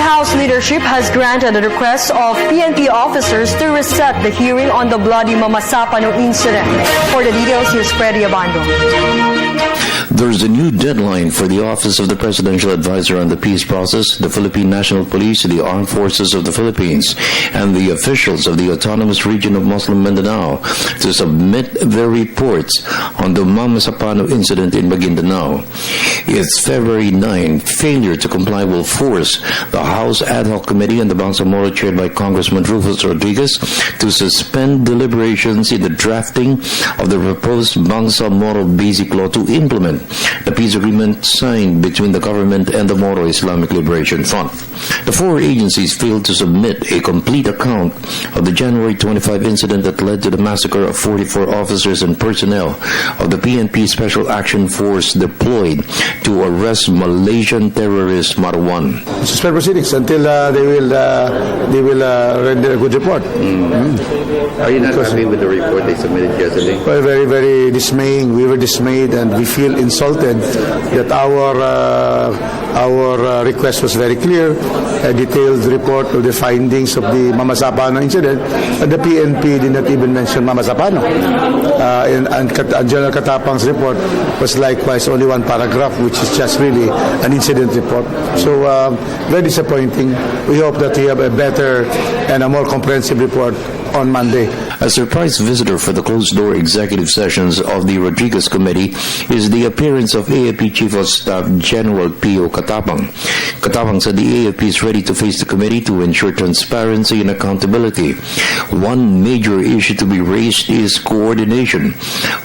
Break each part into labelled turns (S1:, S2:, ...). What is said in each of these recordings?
S1: The House leadership has granted the request of PNP officers to reset the hearing on the bloody Mamasapano incident. For the details, here's Freddie Abando.
S2: There's a new deadline for the Office of the Presidential Advisor on the Peace Process, the Philippine National Police, the Armed Forces of the Philippines, and the officials of the Autonomous Region of Muslim Mindanao to submit their reports on the Mamasapano incident in Maguindanao. It's February 9. Failure to comply will force the House Ad Hoc Committee and the Bangsamoro chaired by Congressman Rufus Rodriguez to suspend deliberations in the drafting of the proposed Bangsamoro Basic Law to implement the peace agreement signed between the government and the Moro Islamic Liberation Front. The four agencies failed to submit a complete account of the January 25 incident that led to the massacre of 44 officers and personnel of the PNP Special Action Force deployed to arrest Malaysian terrorist Marwan.
S3: Suspend proceedings until they will render a good report.
S2: Are you not happy with the report they submitted yesterday?
S3: Well, very, very dismaying. We were dismayed and we feel insulted that our request was very clear, a detailed report of the findings of the Mamasapano incident, and the PNP did not even mention Mamasapano. And General Katapang's report was likewise only one paragraph, which is just really an incident report. So very disappointing. We hope that we have a better and a more comprehensive report on Monday.
S2: A surprise visitor for the closed-door executive sessions of the Rodriguez Committee is the appearance of AFP Chief of Staff General P.O. Katapang. Katapang said the AFP is ready to face the committee to ensure transparency and accountability. One major issue to be raised is coordination.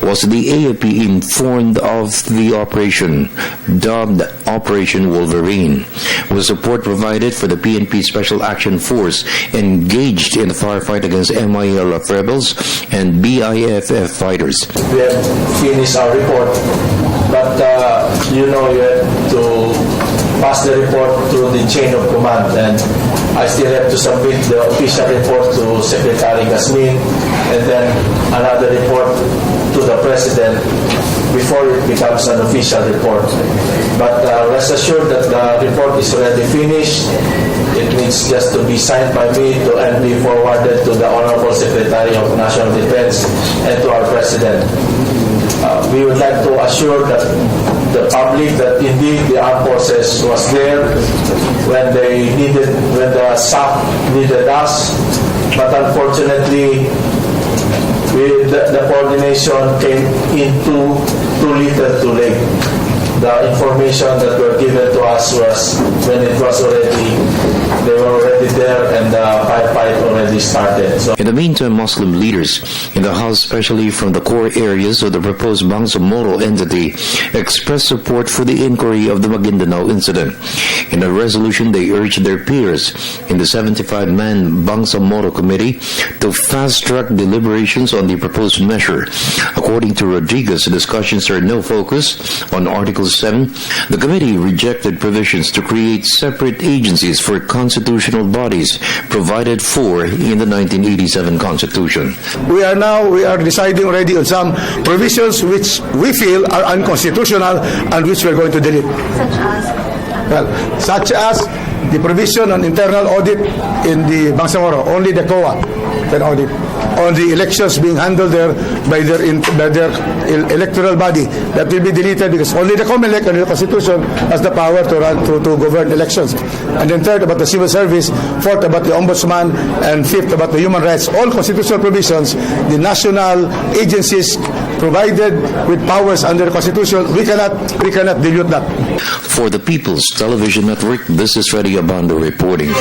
S2: Was the AFP informed of the operation, dubbed Operation Wolverine? Was support provided for the PNP Special Action Force engaged in the firefight against MILF rebels and BIFF fighters?
S4: We have finished our report, but you have to pass the report through the chain of command, and I still have to submit the official report to Secretary Gasmin and then another report to the President before it becomes an official report. But rest assured that the report is already finished. It needs just to be signed by me and be forwarded to the Honorable Secretary of National Defense and to our President. We would like to assure that the public that indeed the armed forces was there when the SAP needed us, but unfortunately the coordination came in too little too late. The information that were given to us was when they were already there and the fight already started. So,
S2: in the meantime, Muslim leaders in the House, especially from the core areas of the proposed Bangsamoro entity, expressed support for the inquiry of the Maguindanao incident. In a resolution, they urged their peers in the 75-man Bangsamoro Committee to fast-track deliberations on the proposed measure. According to Rodriguez, the discussions are now focused on Article 7. The committee rejected provisions to create separate agencies for constitutional bodies provided for in the 1987 Constitution.
S3: We are deciding already on some provisions which we feel are unconstitutional and which we are going to delete. Such as the provision on internal audit in the Bangsamoro, only the COA can audit. On the elections being handled there by their electoral body, that will be deleted because only the COMELEC and the Constitution has the power to govern elections. And then third, about the civil service, fourth, about the ombudsman, and fifth, about the human rights. All constitutional provisions, the national agencies provided with powers under the Constitution, we cannot dilute that.
S2: For the People's Television Network, this is Freddie Abando reporting.